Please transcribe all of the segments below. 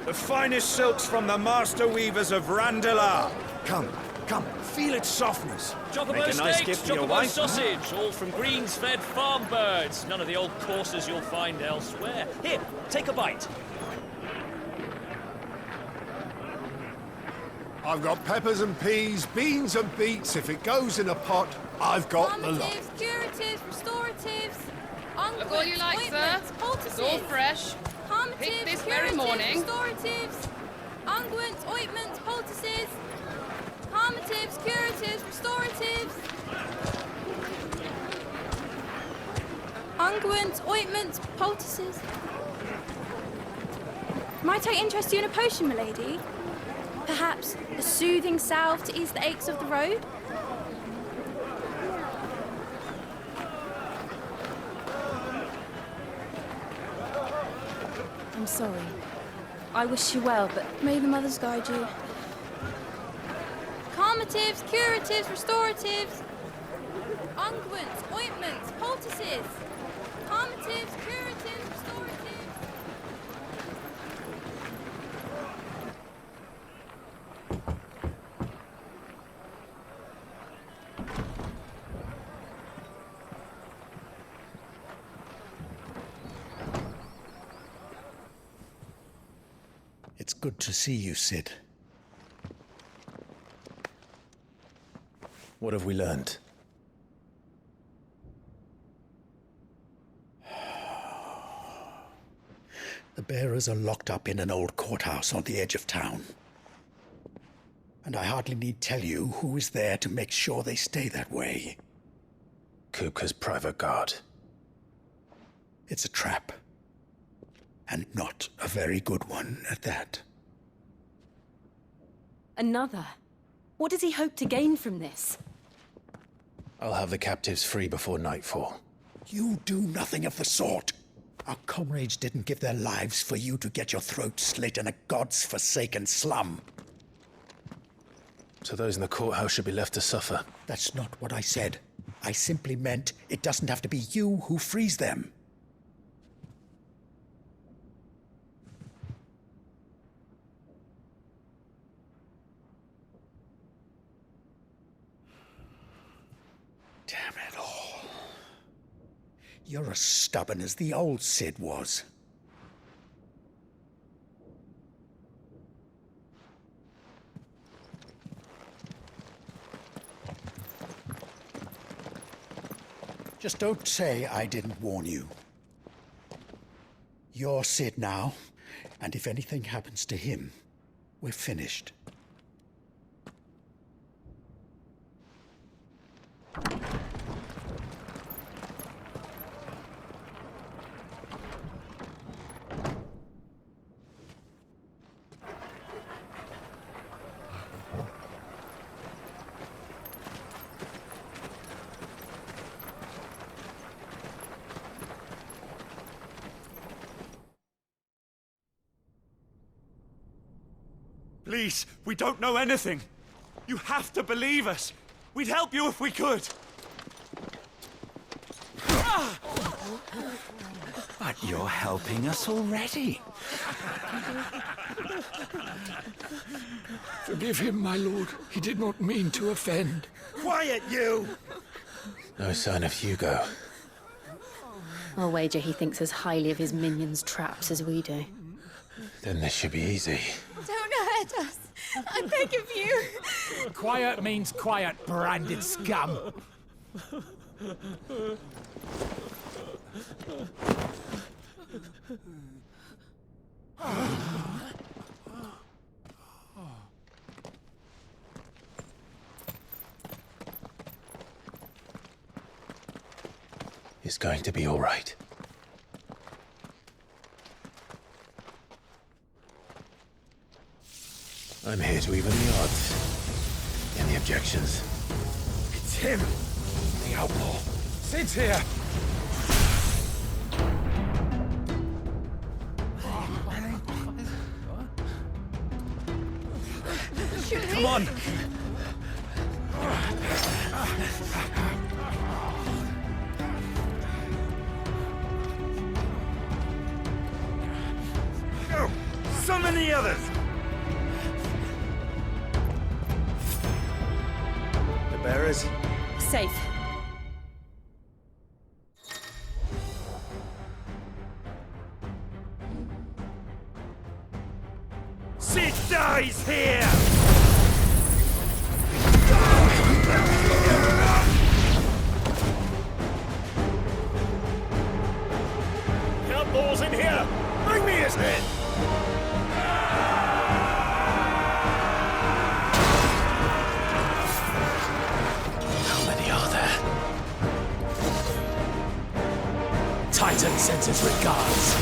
The finest silks from the master weavers of Randalar. Come, feel its softness. Chocobo Make a nice steaks, gift for your chocobo wife. sausage, all from greens-fed farm birds. None of the old courses you'll find elsewhere. Here, take a bite. I've got peppers and peas, beans and beets. If it goes in a pot, I've got the lot. Calmatives, curatives, restoratives, Look all you like, sir. It's all fresh. Picked this very morning. Restoratives, unguents, ointments, poultices, calmatives, curatives, restoratives, unguents, ointments, poultices. Might I interest you in a potion, milady? Perhaps a soothing salve to ease the aches of the road? I'm sorry. I wish you well, but may the mothers guide you. Calmatives, curatives, restoratives, unguents, ointments, poultices. Calmatives, curatives, restoratives. It's good to see you, Cid. What have we learned? The bearers are locked up in an old courthouse on the edge of town. And I hardly need tell you who is there to make sure they stay that way. Kupka's private guard. It's a trap. And not a very good one at that. Another? What does he hope to gain from this? I'll have the captives free before nightfall. You do nothing of the sort. Our comrades didn't give their lives for you to get your throat slit in a god's forsaken slum. So those in the courthouse should be left to suffer. That's not what I said. I simply meant it doesn't have to be you who frees them. Damn it all. You're as stubborn as the old Cid was. Just don't say I didn't warn you. You're Cid now, and if anything happens to him, we're finished. Please, we don't know anything. You have to believe us. We'd help you if we could. But you're helping us already. Forgive him, my lord. He did not mean to offend. Quiet, you! No sign of Hugo. I'll wager he thinks as highly of his minions' traps as we do. Then this should be easy. Don't hurt us. I beg of you. Quiet means quiet, branded scum. It's going to be all right. I'm here to even the odds. Any objections? It's him, the outlaw. Sid's here. Come on! Go! Summon the the others! The bearers? Safe. Sid dies here! Outlaws in here! Bring me his head! How many are there? Titan sends his regards.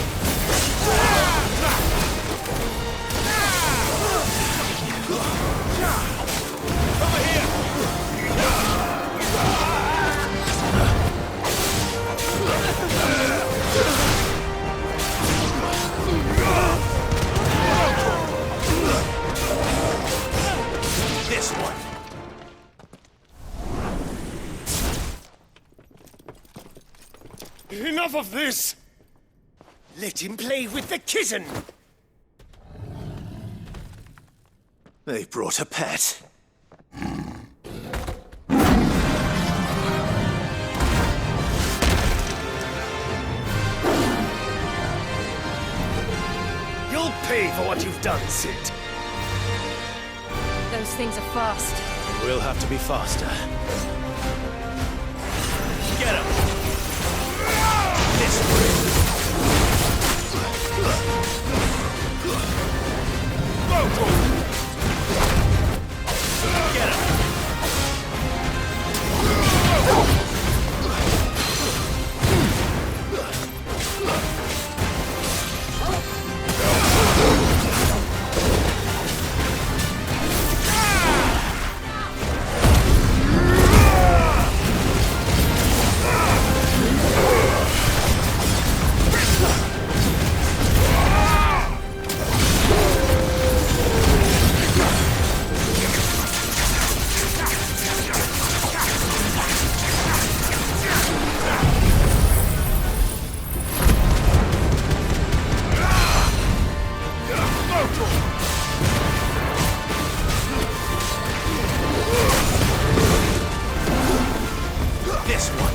This one! Enough of this! Let him play with the kitten! They brought a pet. You'll pay for what you've done, Sid. Those things are fast. We'll have to be faster. Get him! This way! Get him! This one.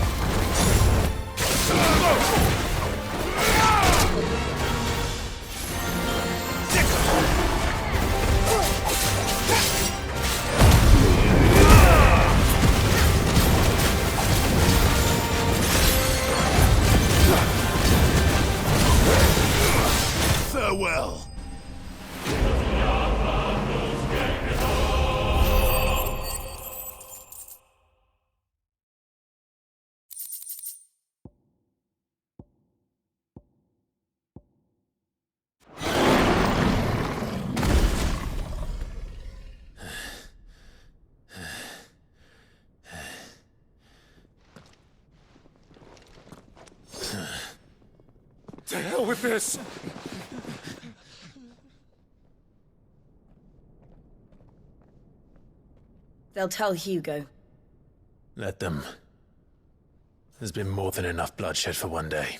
Farewell. To hell with this! They'll tell Hugo. Let them. There's been more than enough bloodshed for one day.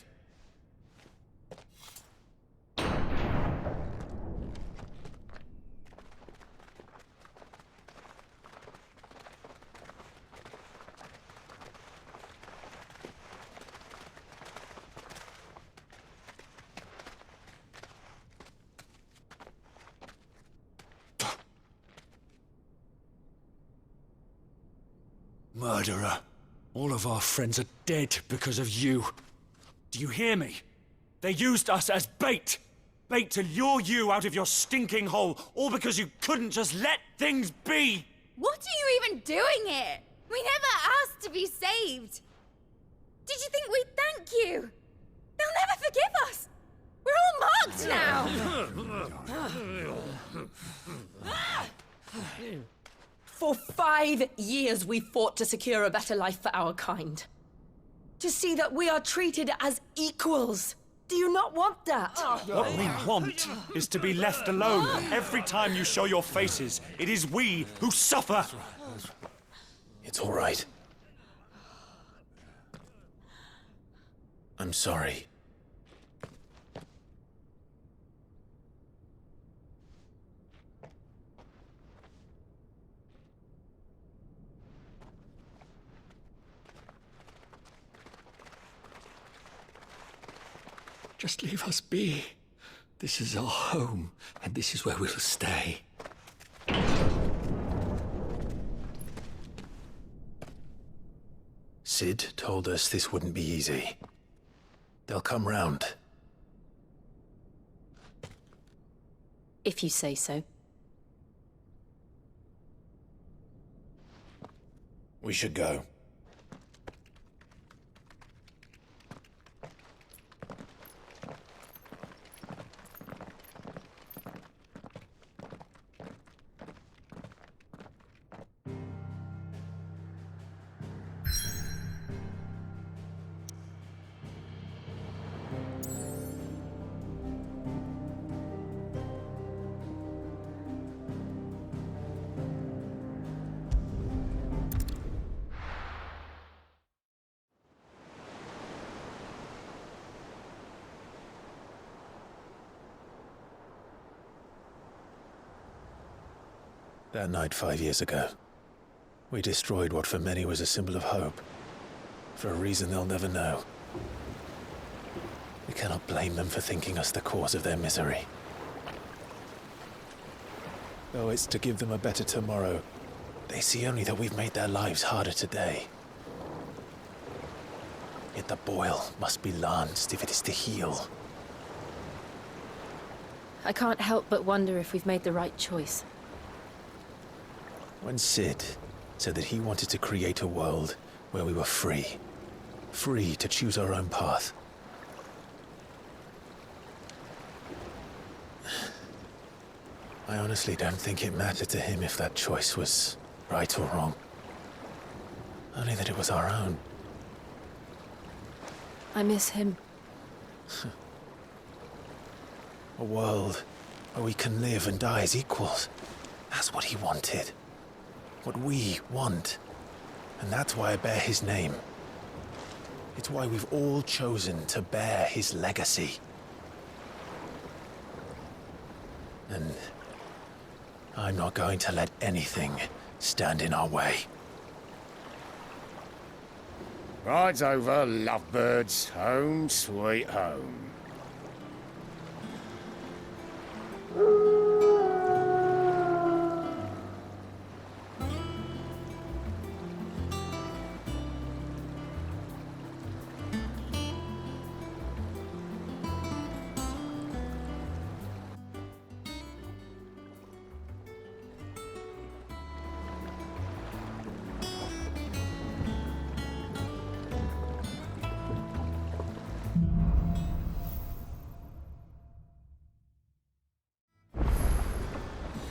Murderer. All of our friends are dead because of you. Do you hear me? They used us as bait. Bait to lure you out of your stinking hole, all because you couldn't just let things be. What are you even doing here? We never asked to be saved. Did you think we'd thank you? They'll never forgive us. We're all marked now. For 5 years we fought to secure a better life for our kind. To see that we are treated as equals. Do you not want that? What we want is to be left alone. Every time you show your faces, it is we who suffer. It's all right. I'm sorry. Just leave us be. This is our home, and this is where we'll stay. Sid told us this wouldn't be easy. They'll come round. If you say so. We should go. That night 5 years ago, we destroyed what for many was a symbol of hope. For a reason they'll never know. We cannot blame them for thinking us the cause of their misery. Though it's to give them a better tomorrow, they see only that we've made their lives harder today. Yet the boil must be lanced if it is to heal. I can't help but wonder if we've made the right choice. When Sid said that he wanted to create a world where we were free. Free to choose our own path. I honestly don't think it mattered to him if that choice was right or wrong. Only that it was our own. I miss him. A world where we can live and die as equals. That's what he wanted. What we want. And that's why I bear his name. It's why we've all chosen to bear his legacy. And I'm not going to let anything stand in our way. Rides over, lovebirds. Home, sweet home.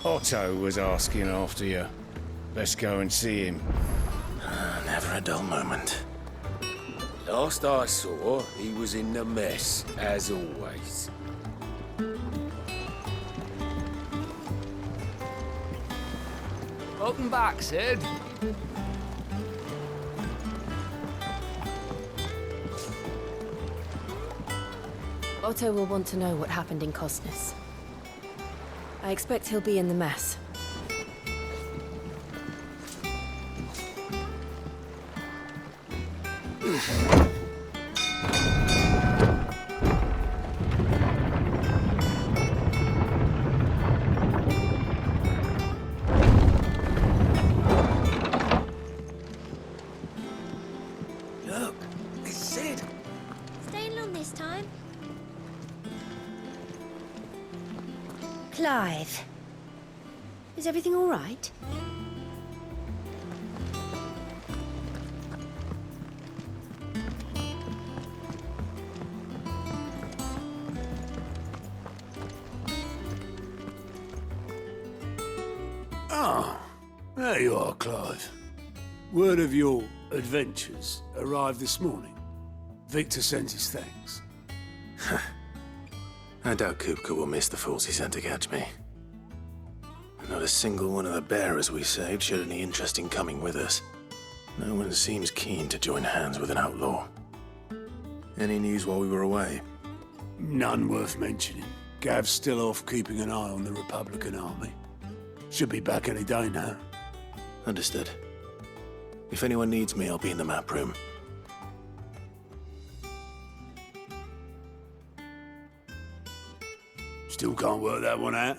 Otto was asking after you. Let's go and see him. Never a dull moment. Last I saw, he was in the mess, as always. Welcome back, Sid. Otto will want to know what happened in Kostnice. I expect he'll be in the mess. Look, it's Sid. Staying long this time? Clive, is everything all right? Ah, there you are, Clive. Word of your adventures arrived this morning. Victor sent his thanks. I doubt Kupka will miss the fools he sent to catch me. Not a single one of the bearers we saved showed any interest in coming with us. No one seems keen to join hands with an outlaw. Any news while we were away? None worth mentioning. Gav's still off keeping an eye on the Republican army. Should be back any day now. Understood. If anyone needs me, I'll be in the map room. Still can't work that one out?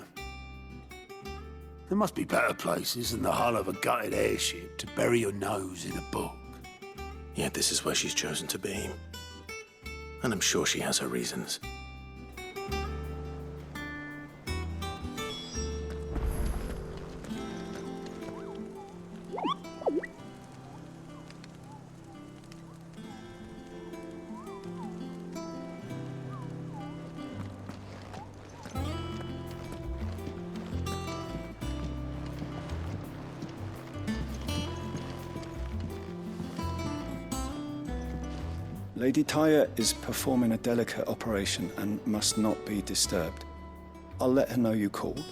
There must be better places than the hull of a gutted airship to bury your nose in a book. Yet this is where she's chosen to be. And I'm sure she has her reasons. Lady Tyre is performing a delicate operation and must not be disturbed. I'll let her know you called.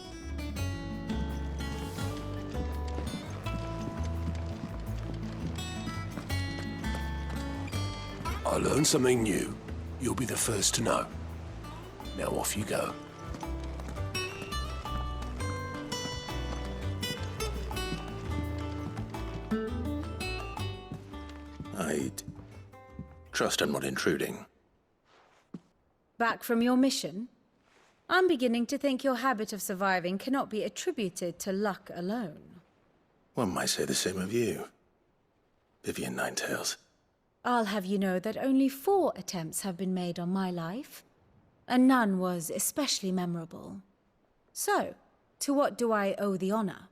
I learned something new. You'll be the first to know. Now off you go. I'd trust I'm not intruding. Back from your mission? I'm beginning to think your habit of surviving cannot be attributed to luck alone. One might say the same of you, Vivian Ninetails. I'll have you know that only 4 attempts have been made on my life, and none was especially memorable. So, to what do I owe the honor?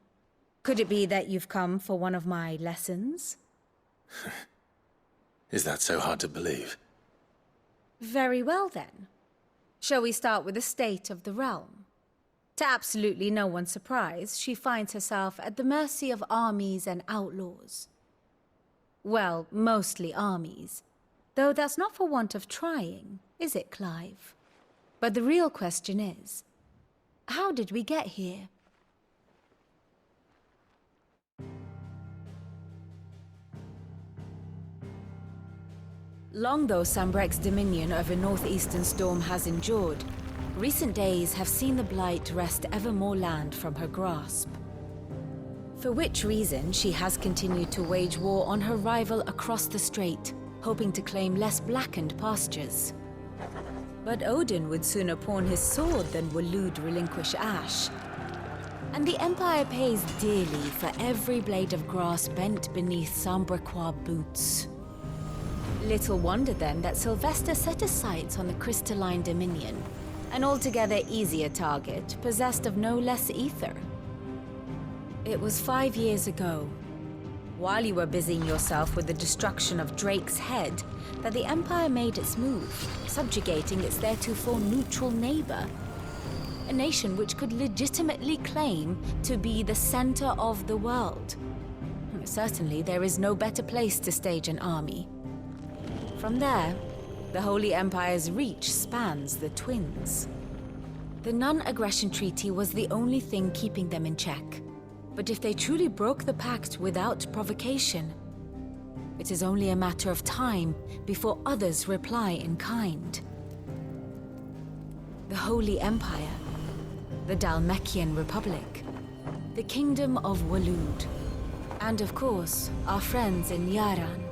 Could it be that you've come for one of my lessons? Is that so hard to believe? Very well, then. Shall we start with the state of the realm? To absolutely no one's surprise, she finds herself at the mercy of armies and outlaws. Well, mostly armies. Though that's not for want of trying, is it, Clive? But the real question is, how did we get here? Long though Sambrek's dominion over northeastern storm has endured, recent days have seen the Blight wrest ever more land from her grasp. For which reason, she has continued to wage war on her rival across the strait, hoping to claim less blackened pastures. But Odin would sooner pawn his sword than Waloed relinquish Ash. And the Empire pays dearly for every blade of grass bent beneath Sambrequois boots. Little wonder then that Sylvester set his sights on the crystalline dominion, an altogether easier target, possessed of no less ether. It was 5 years ago, while you were busying yourself with the destruction of Drake's head, that the Empire made its move, subjugating its theretofore neutral neighbor. A nation which could legitimately claim to be the center of the world. Certainly, there is no better place to stage an army. From there, the Holy Empire's reach spans the Twins. The non-aggression treaty was the only thing keeping them in check. But if they truly broke the pact without provocation, it is only a matter of time before others reply in kind. The Holy Empire, the Dhalmekian Republic, the Kingdom of Waloed, and of course, our friends in Yaran.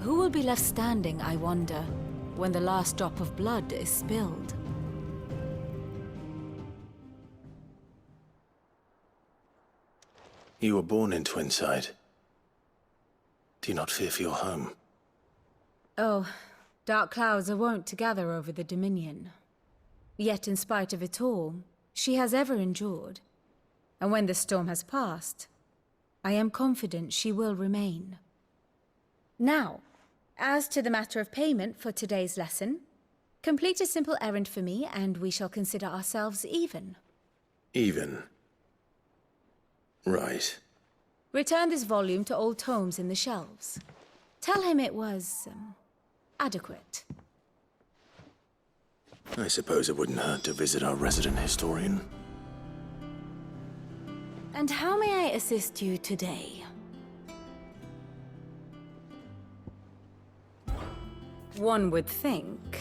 Who will be left standing, I wonder, when the last drop of blood is spilled? You were born in Twinside. Do you not fear for your home? Oh, dark clouds are wont to gather over the Dominion. Yet in spite of it all, she has ever endured. And when the storm has passed, I am confident she will remain. Now, as to the matter of payment for today's lesson, complete a simple errand for me and we shall consider ourselves even. Even? Right. Return this volume to old tomes in the shelves. Tell him it was, adequate. I suppose it wouldn't hurt to visit our resident historian. And how may I assist you today? One would think.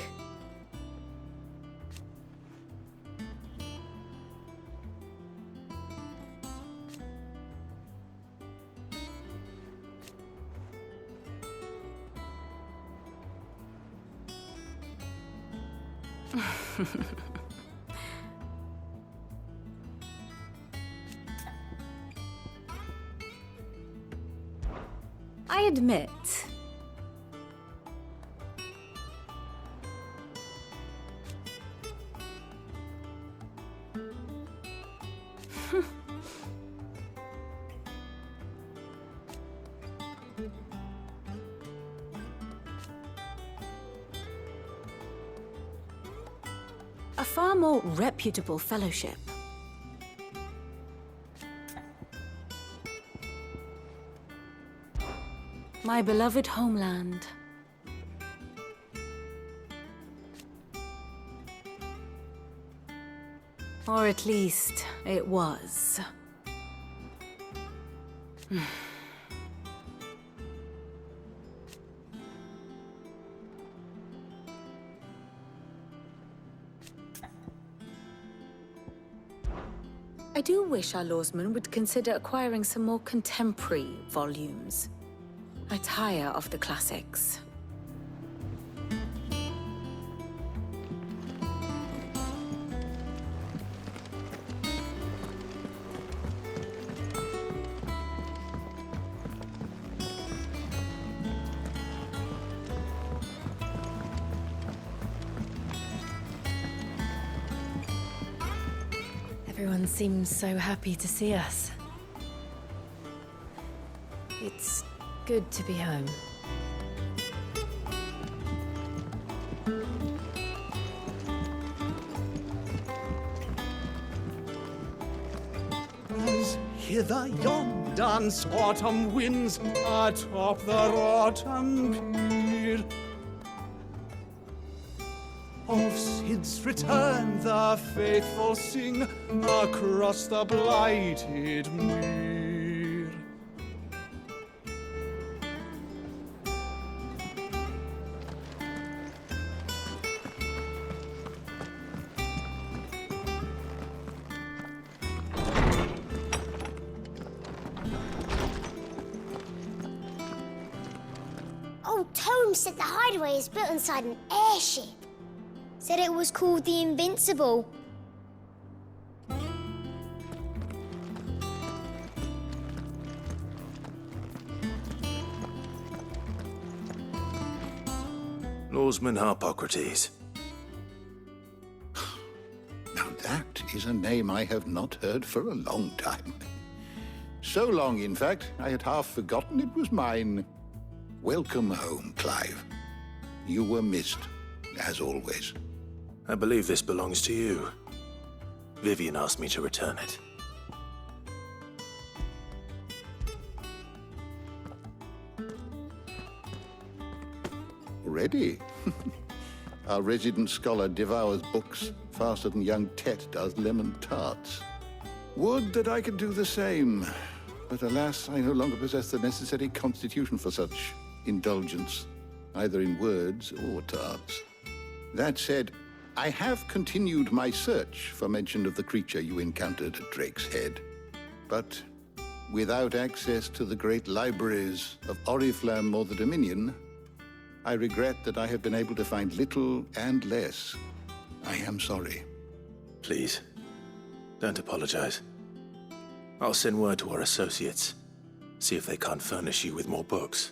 admit, a far more reputable fellowship. My beloved homeland. Or at least, it was. I do wish our lawsmen would consider acquiring some more contemporary volumes. I tire of the classics. Everyone seems so happy to see us. It's good to be home. As hither yon dance autumn winds atop the autumn pier. Of Sid's return the faithful sing across the blighted mere. Old Tome said the hideaway is built inside an airship. Said it was called the Invincible. Lawsman Harpocrates. Now that is a name I have not heard for a long time. So long, in fact, I had half forgotten it was mine. Welcome home, Clive. You were missed, as always. I believe this belongs to you. Vivian asked me to return it. Ready? Our resident scholar devours books faster than young Tet does lemon tarts. Would that I could do the same. But alas, I no longer possess the necessary constitution for such indulgence, either in words or tarts. That said, I have continued my search for mention of the creature you encountered at Drake's Head. But without access to the great libraries of Oriflamme or the Dominion, I regret that I have been able to find little and less. I am sorry. Please, don't apologize. I'll send word to our associates, see if they can't furnish you with more books.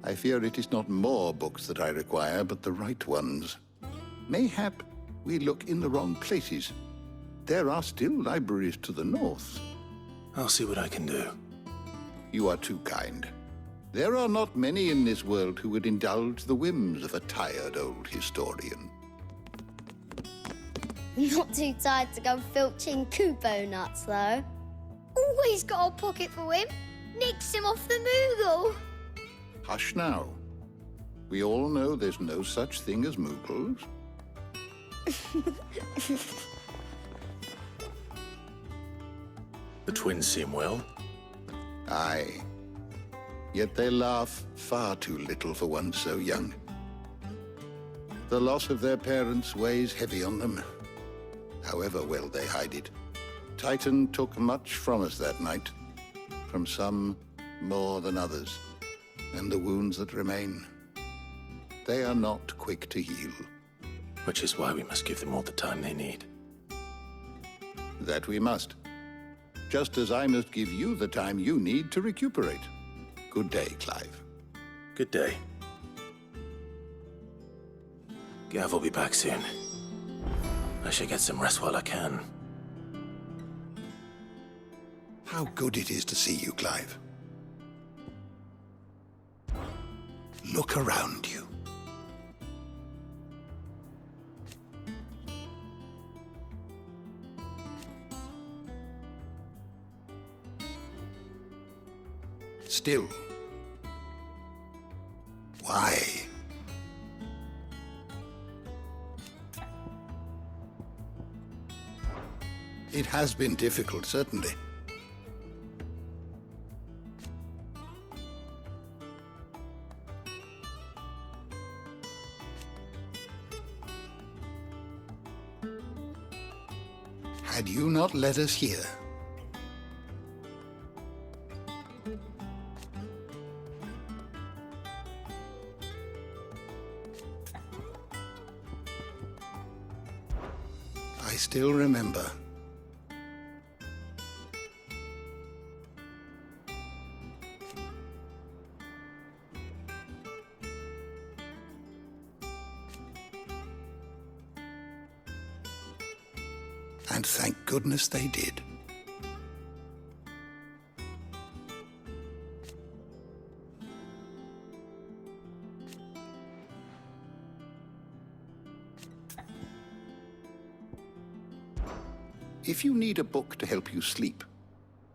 I fear it is not more books that I require, but the right ones. Mayhap we look in the wrong places. There are still libraries to the north. I'll see what I can do. You are too kind. There are not many in this world who would indulge the whims of a tired old historian. Not too tired to go filching Kupo nuts, though. Always got a pocket for him. Nicks him off the Moogle. Hush now. We all know there's no such thing as Moogles. The twins seem well. Aye. Yet they laugh far too little for one so young. The loss of their parents weighs heavy on them, however well they hide it. Titan took much from us that night, from some more than others, and the wounds that remain, they are not quick to heal. Which is why we must give them all the time they need. That we must. Just as I must give you the time you need to recuperate. Good day, Clive. Good day. Gav will be back soon. I should get some rest while I can. How good it is to see you, Clive. Look around you. Still. Why? It has been difficult, certainly. Had you not let us hear, I still remember. And thank goodness they did. If you need a book to help you sleep,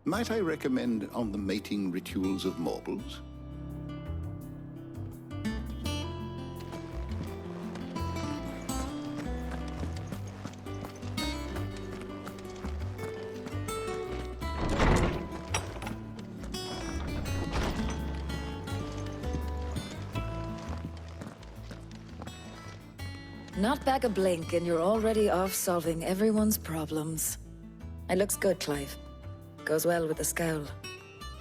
might I recommend On the Mating Rituals of Mortals? Not back a blink, and you're already off solving everyone's problems. It looks good, Clive. Goes well with the scowl.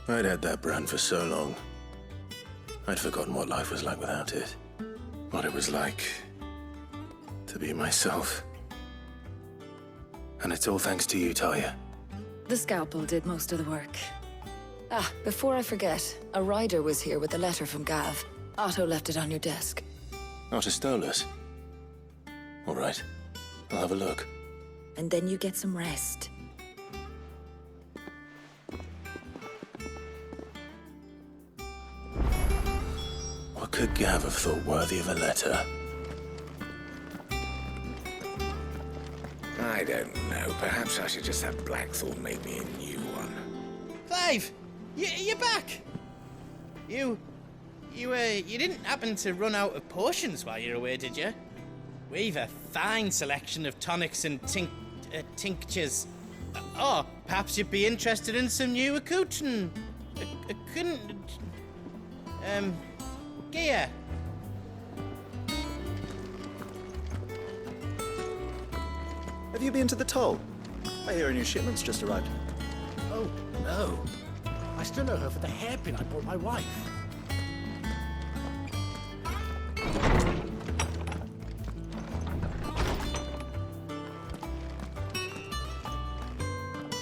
I'd had that brand for so long. I'd forgotten what life was like without it. What it was like to be myself. And it's all thanks to you, Talia. The scalpel did most of the work. Ah, before I forget, a rider was here with a letter from Gav. Otto left it on your desk. Otto stole us. All right, I'll have a look. And then you get some rest. What could Gav have thought worthy of a letter? I don't know. Perhaps I should just have Blackthorn make me a new one. Clive! You're back! You didn't happen to run out of potions while you're away, did you? We've a fine selection of tonics and tinctures. Oh, perhaps you'd be interested in some new gear. Have you been to the toll? I hear a new shipment's just arrived. Oh, no. I still owe her for the hairpin I bought my wife.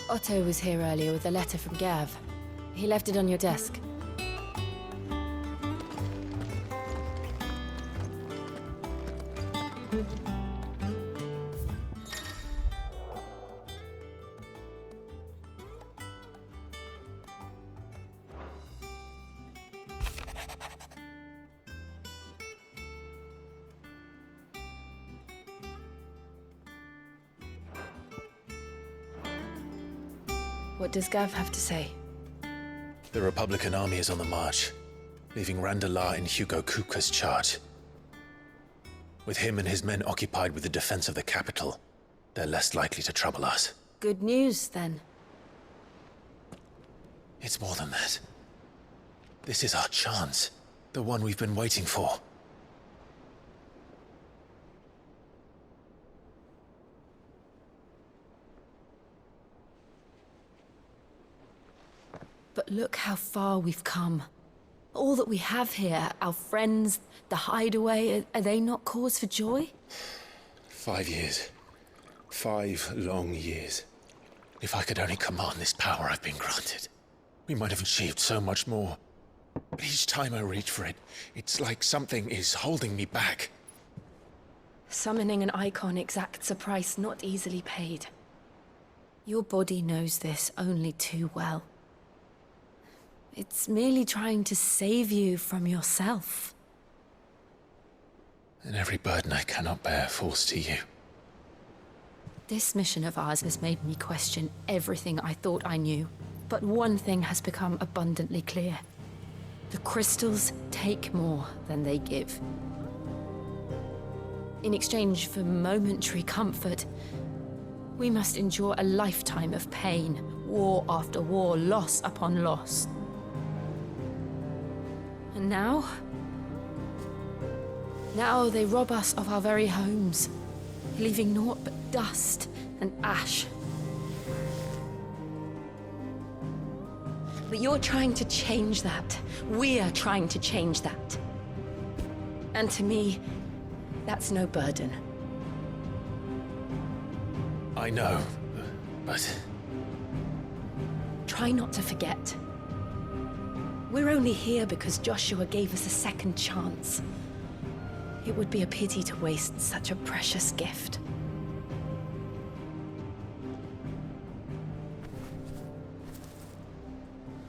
Otto was here earlier with a letter from Gav. He left it on your desk. What does Gav have to say? The Republican army is on the march, leaving Randalar in Hugo Kupka's charge. With him and his men occupied with the defense of the capital, they're less likely to trouble us. Good news, then. It's more than that. This is our chance. The one we've been waiting for. But look how far we've come. All that we have here, our friends, the hideaway, are they not cause for joy? 5 years. 5 long years. If I could only command this power I've been granted, we might have achieved so much more. But each time I reach for it, it's like something is holding me back. Summoning an icon exacts a price not easily paid. Your body knows this only too well. It's merely trying to save you from yourself. And every burden I cannot bear falls to you. This mission of ours has made me question everything I thought I knew. But one thing has become abundantly clear. The crystals take more than they give. In exchange for momentary comfort, we must endure a lifetime of pain, war after war, loss upon loss. And now they rob us of our very homes, leaving naught but dust and ash. But you're trying to change that. We're trying to change that. And to me, that's no burden. I know, but... Try not to forget. We're only here because Joshua gave us a second chance. It would be a pity to waste such a precious gift.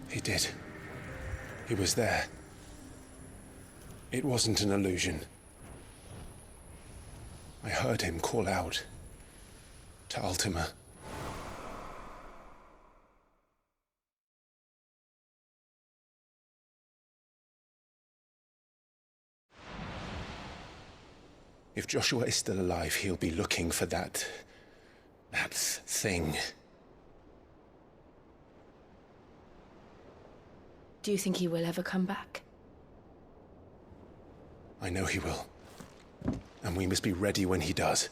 He did. He was there. It wasn't an illusion. I heard him call out to Ultima. If Joshua is still alive, he'll be looking for that thing. Do you think he will ever come back? I know he will. And we must be ready when he does.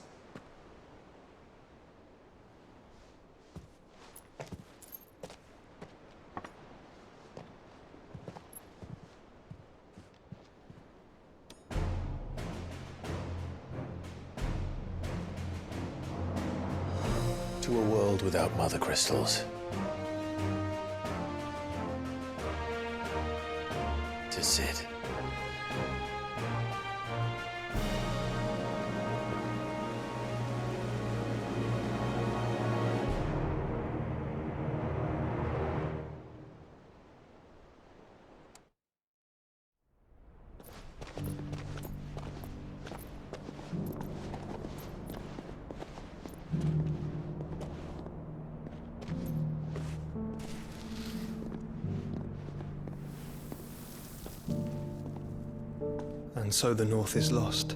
To a world without mother crystals. To Cid. And so the North is lost.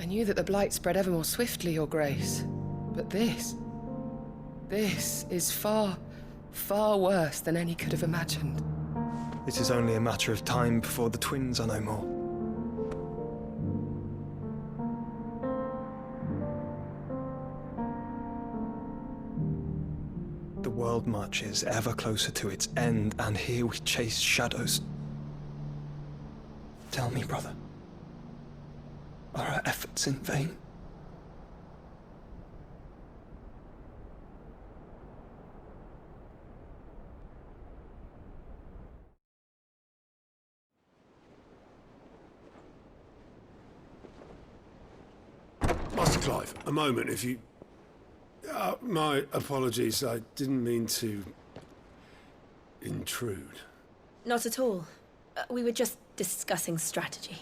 I knew that the Blight spread ever more swiftly, Your Grace. But this is far, far worse than any could have imagined. It is only a matter of time before the twins are no more. The world marches ever closer to its end, and here we chase shadows. Tell me, brother, are our efforts in vain? Master Clive, a moment, if you... my apologies, I didn't mean to... intrude. Not at all. We were just discussing strategy.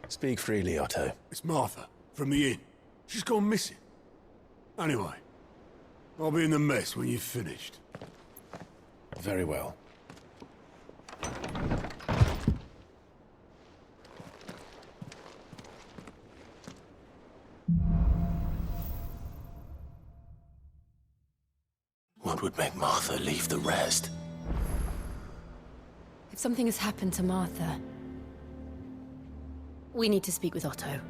Speak freely, Otto. It's Martha, from the inn. She's gone missing. Anyway, I'll be in the mess when you've finished. Very well. What would make Martha leave the rest? If something has happened to Martha, we need to speak with Otto.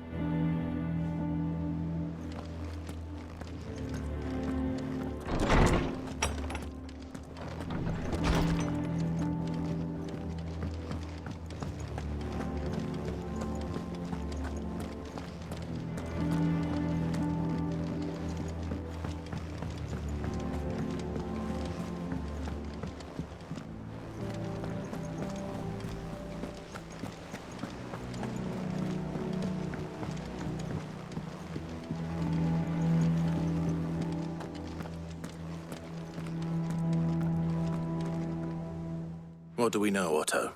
What do we know, Otto?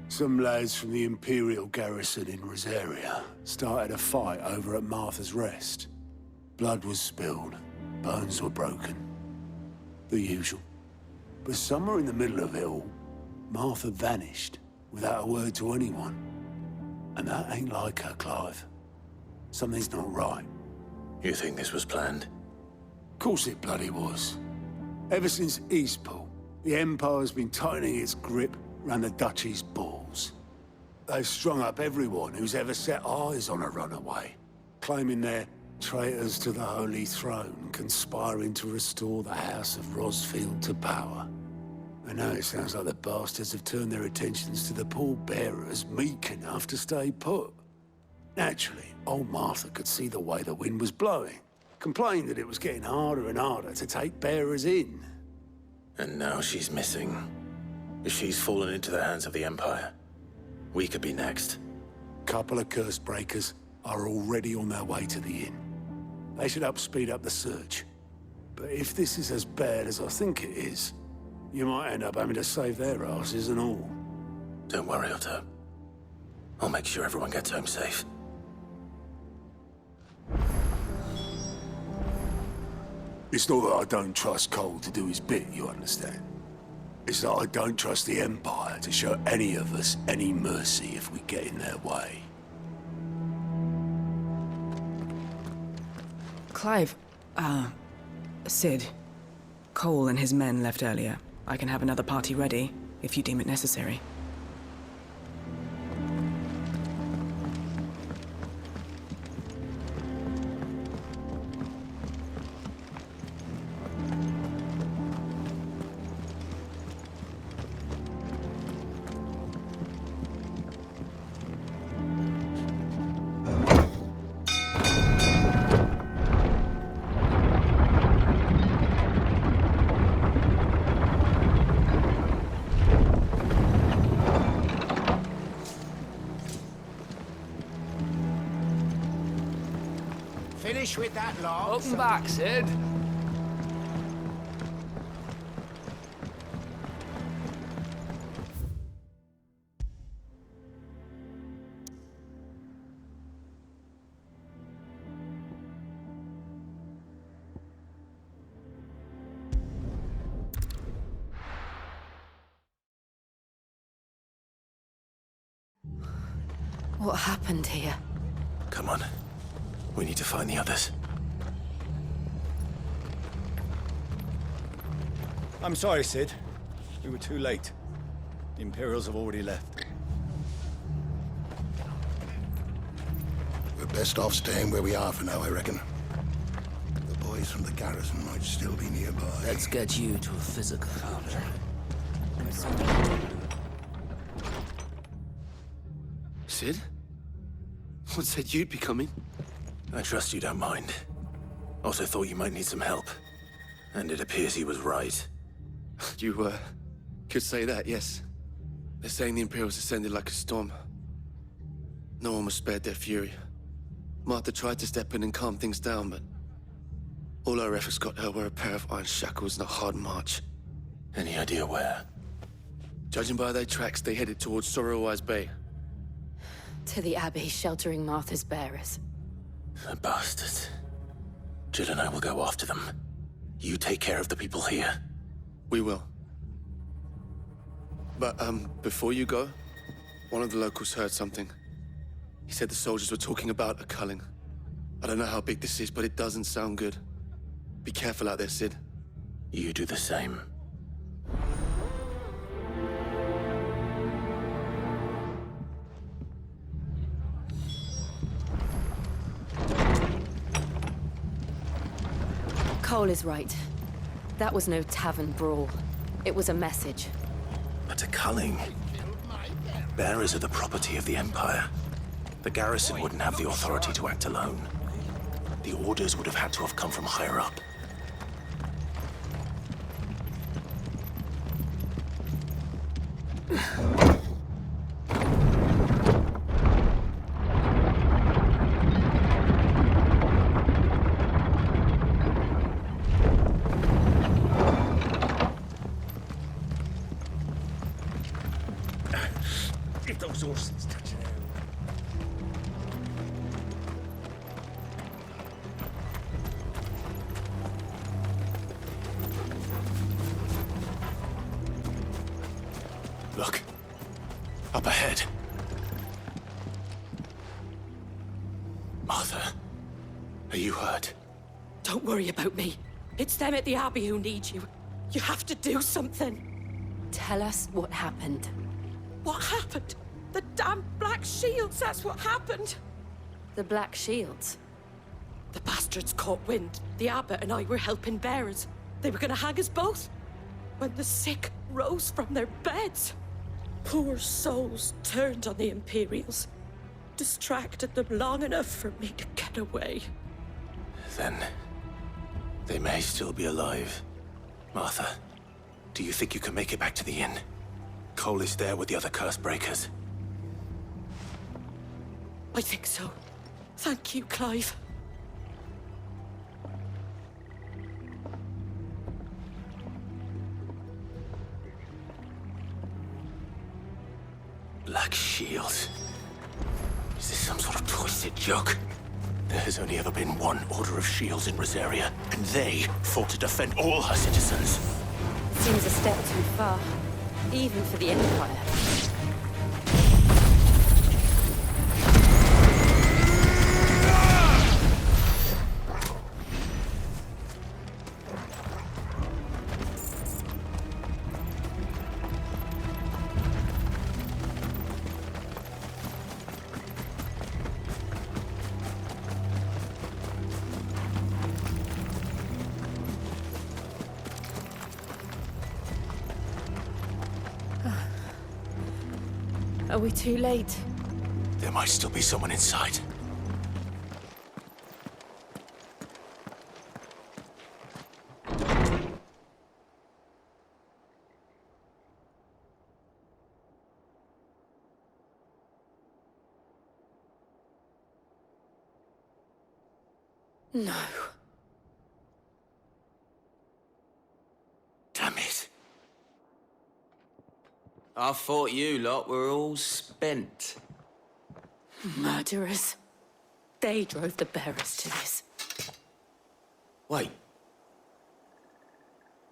Some lads from the Imperial garrison in Rosaria started a fight over at Martha's Rest. Blood was spilled, bones were broken. The usual. But somewhere in the middle of it all, Martha vanished without a word to anyone. And that ain't like her, Clive. Something's not right. You think this was planned? Of course it bloody was. Ever since Eastpool, the Empire's been tightening its grip round the Duchy's balls. They've strung up everyone who's ever set eyes on a runaway, claiming they're traitors to the Holy Throne, conspiring to restore the House of Rosfield to power. And now it sounds like the bastards have turned their attentions to the pallbearers meek enough to stay put. Naturally, old Martha could see the way the wind was blowing, complained that it was getting harder and harder to take bearers in. And now she's missing. If she's fallen into the hands of the Empire, we could be next. Couple of curse breakers are already on their way to the inn. They should speed up the search. But if this is as bad as I think it is, you might end up having to save their asses and all. Don't worry, Otto. I'll make sure everyone gets home safe. It's not that I don't trust Cole to do his bit, you understand? It's that I don't trust the Empire to show any of us any mercy if we get in their way. Clive, Sid. Cole and his men left earlier. I can have another party ready, if you deem it necessary. Finish with that lot. Welcome back, Sid. What happened here? Come on. We need to find the others. I'm sorry, Sid. We were too late. The Imperials have already left. We're best off staying where we are for now, I reckon. The boys from the garrison might still be nearby. Let's get you to a physical combat. Sid? What said you'd be coming? I trust you don't mind. Also thought you might need some help. And it appears he was right. You, could say that, yes. They're saying the Imperials ascended like a storm. No one was spared their fury. Martha tried to step in and calm things down, but all our efforts got her were a pair of iron shackles and a hard march. Any idea where? Judging by their tracks, they headed towards Sorrowwise Bay. To the Abbey, sheltering Martha's bearers. The bastards. Jill and I will go after them. You take care of the people here. We will. But, before you go, one of the locals heard something. He said the soldiers were talking about a culling. I don't know how big this is, but it doesn't sound good. Be careful out there, Sid. You do the same. Cole is right. That was no tavern brawl. It was a message. But a culling? Bearers are the property of the Empire. The garrison wouldn't have the authority to act alone. The orders would have had to have come from higher up. Martha, are you hurt? Don't worry about me. It's them at the Abbey who need you. You have to do something. Tell us what happened. What happened? The damn Black Shields, that's what happened. The Black Shields? The bastards caught wind. The abbot and I were helping bearers. They were gonna hang us both. When the sick rose from their beds, poor souls turned on the Imperials. Distracted them long enough for me to get away. Then they may still be alive. Martha, do you think you can make it back to the inn? Cole is there with the other curse breakers. I think so. Thank you, Clive. Black Shields. Is this some sort of twisted joke? There has only ever been one Order of Shields in Rosaria, and they fought to defend all her citizens. Seems a step too far, even for the Empire. Are we too late? There might still be someone inside. No. Damn it. I thought you lot were all spent. Murderers. They drove the bearers to this. Wait.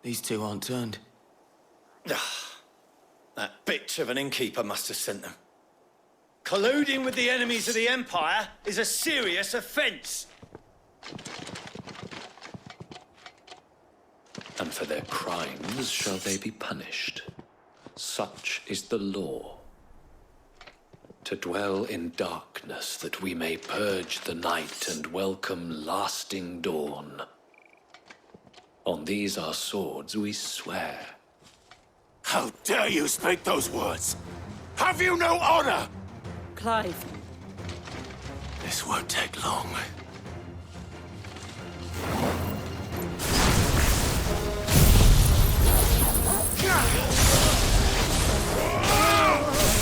These two aren't turned. That bitch of an innkeeper must have sent them. Colluding with the enemies of the Empire is a serious offence. And for their crimes shall they be punished. Such is the law. To dwell in darkness that we may purge the night and welcome lasting dawn. On these our swords we swear. How dare you speak those words? Have you no honor? Clive. This won't take long.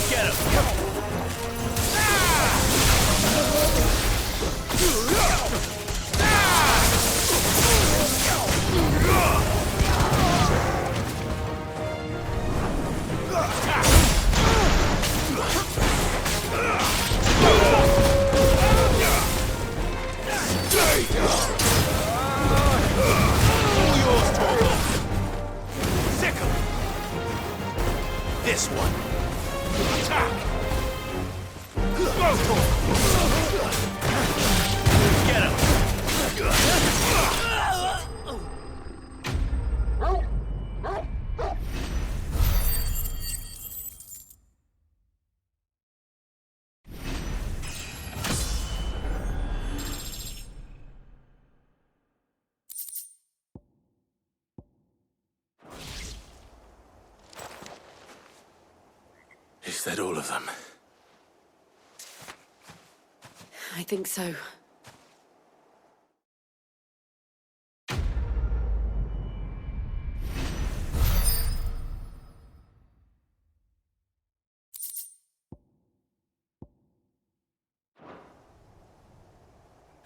Get him! Come on! This one. Attack! Go for it! Get him! Is that all of them? I think so.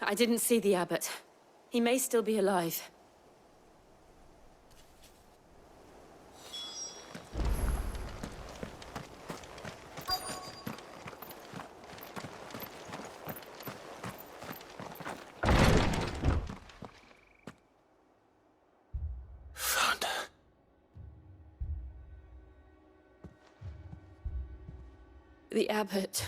I didn't see the abbot. He may still be alive. The abbot.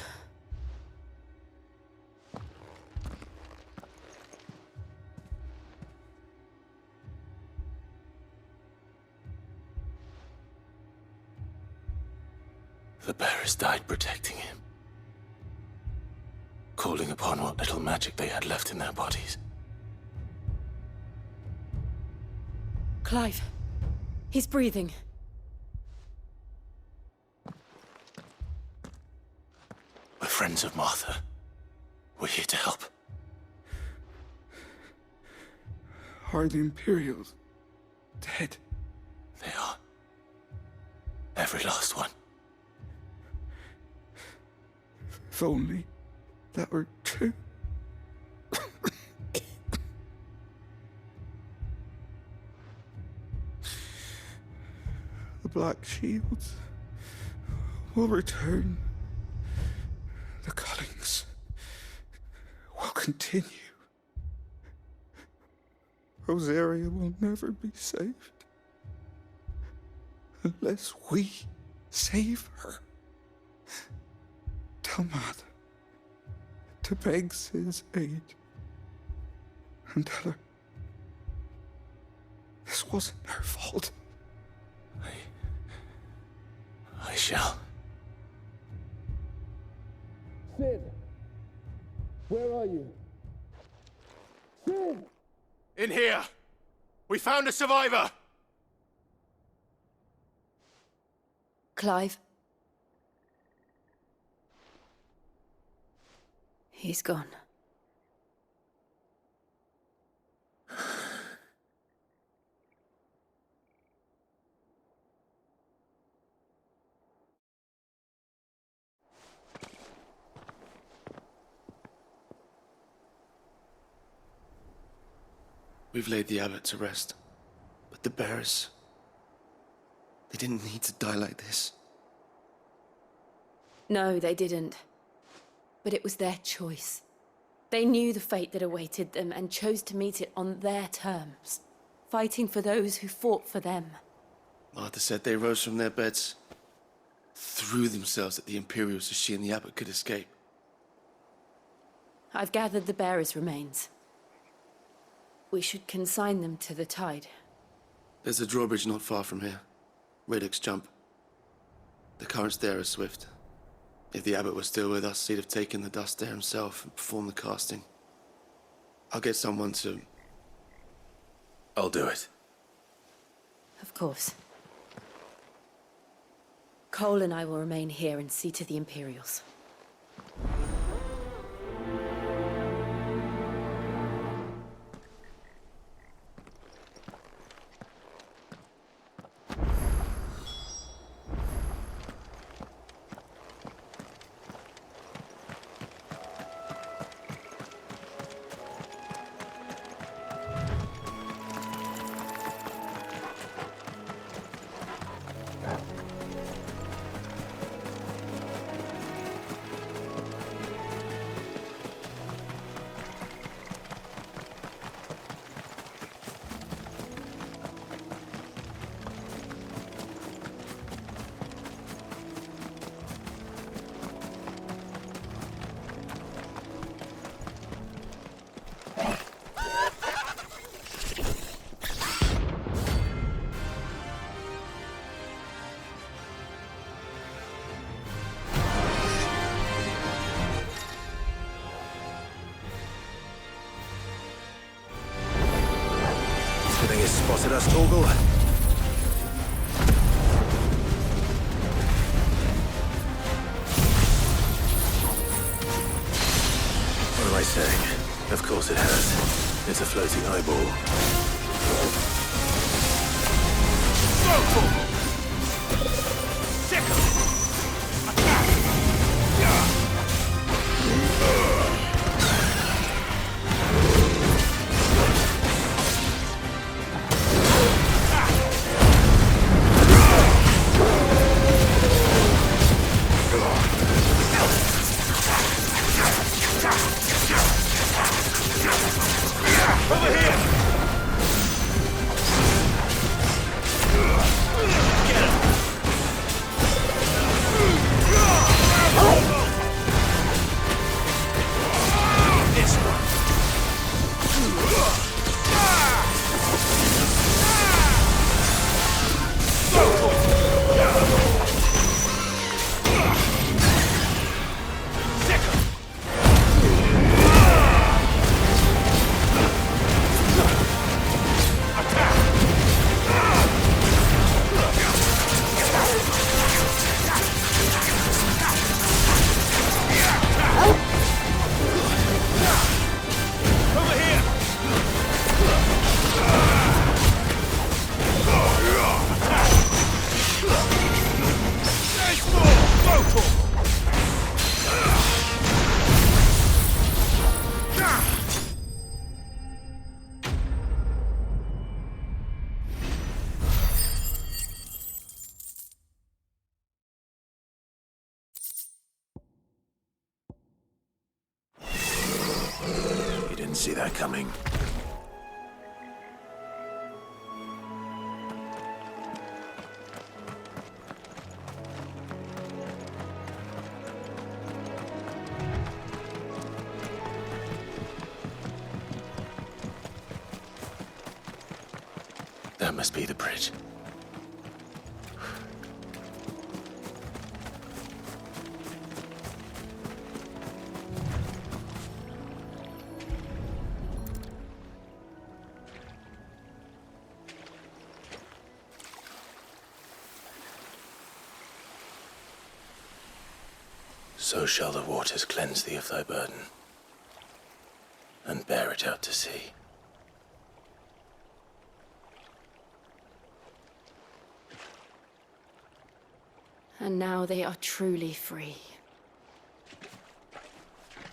The bearers died protecting him, calling upon what little magic they had left in their bodies. Clive, he's breathing. We're friends of Martha. We're here to help. Are the Imperials dead? They are. Every last one. If only that were true. The Black Shields will return. The cuttings will continue. Rosaria will never be saved unless we save her. Tell Mother to beg Sid's aid and tell her this wasn't her fault. I shall. Sid! Where are you? Sid! In here! We found a survivor! Clive. He's gone. We've laid the abbot to rest. But the bearers... they didn't need to die like this. No, they didn't. But it was their choice. They knew the fate that awaited them and chose to meet it on their terms, fighting for those who fought for them. Martha said they rose from their beds, threw themselves at the Imperials so she and the abbot could escape. I've gathered the bearers' remains. We should consign them to the tide. There's a drawbridge not far from here. Radix Jump. The currents there are swift. If the abbot was still with us, he'd have taken the dust there himself and performed the casting. I'll get someone to... I'll do it. Of course. Cole and I will remain here and see to the Imperials. Spotted us, Torgal. What am I saying? Of course it has. It's a floating eyeball. didn't see that coming. That must be the bridge. So shall the waters cleanse thee of thy burden, and bear it out to sea. And now they are truly free.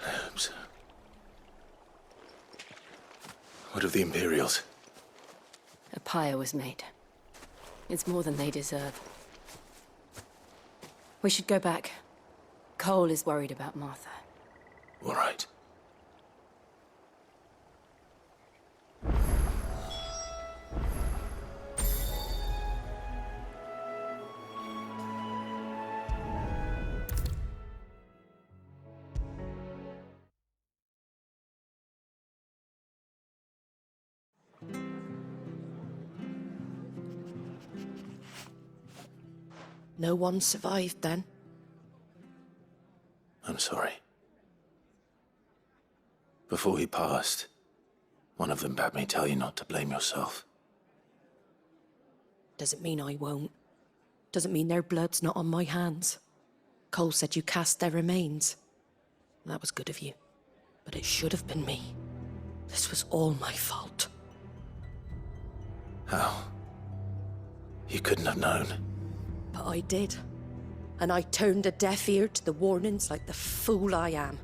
I hope so. What of the Imperials? A pyre was made. It's more than they deserve. We should go back. Cole is worried about Martha. All right. No one survived then? I'm sorry. Before he passed, one of them bade me tell you not to blame yourself. Doesn't mean I won't. Doesn't mean their blood's not on my hands. Cole said you cast their remains. That was good of you. But it should have been me. This was all my fault. How? You couldn't have known. But I did. And I turned a deaf ear to the warnings like the fool I am.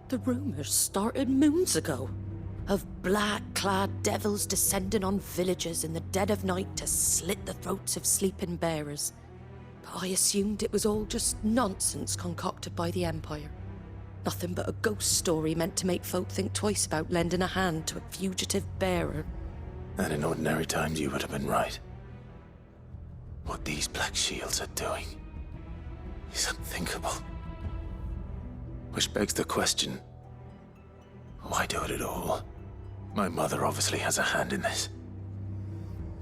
The rumors started moons ago. Of black-clad devils descending on villages in the dead of night to slit the throats of sleeping bearers. But I assumed it was all just nonsense concocted by the Empire. Nothing but a ghost story meant to make folk think twice about lending a hand to a fugitive bearer. And in ordinary times you would have been right. What these Black Shields are doing is unthinkable. Which begs the question, why do it at all? My mother obviously has a hand in this.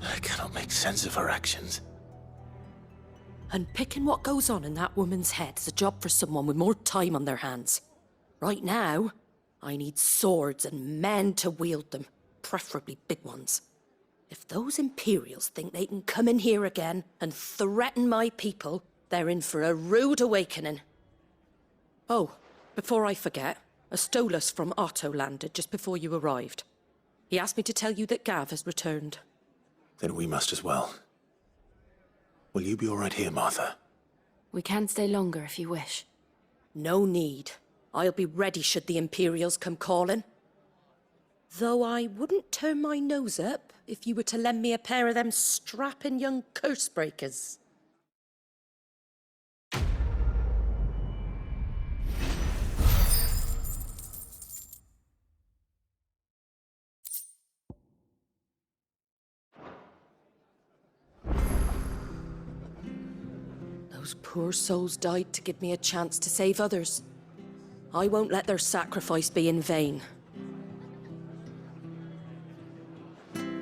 I cannot make sense of her actions. And picking what goes on in that woman's head is a job for someone with more time on their hands. Right now, I need swords and men to wield them, preferably big ones. If those Imperials think they can come in here again and threaten my people, they're in for a rude awakening. Oh, before I forget, a Stolas from Otto landed just before you arrived. He asked me to tell you that Gav has returned. Then we must as well. Will you be all right here, Martha? We can stay longer if you wish. No need. I'll be ready should the Imperials come calling. Though I wouldn't turn my nose up if you were to lend me a pair of them strapping young curse breakers. Those poor souls died to give me a chance to save others. I won't let their sacrifice be in vain.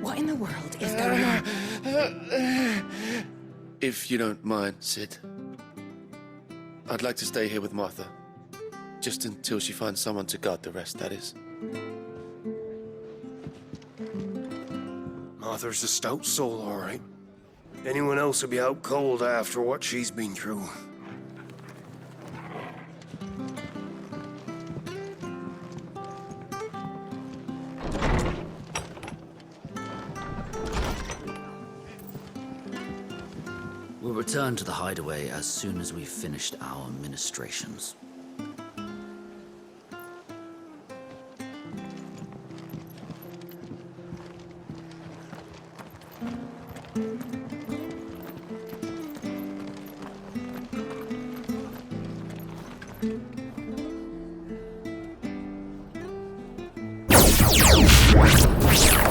What in the world is going on? If you don't mind, Sid, I'd like to stay here with Martha. Just until she finds someone to guard the rest, that is. Martha's a stout soul, all right. Anyone else would be out cold after what she's been through. We'll return to the hideaway as soon as we've finished our ministrations. Ugh.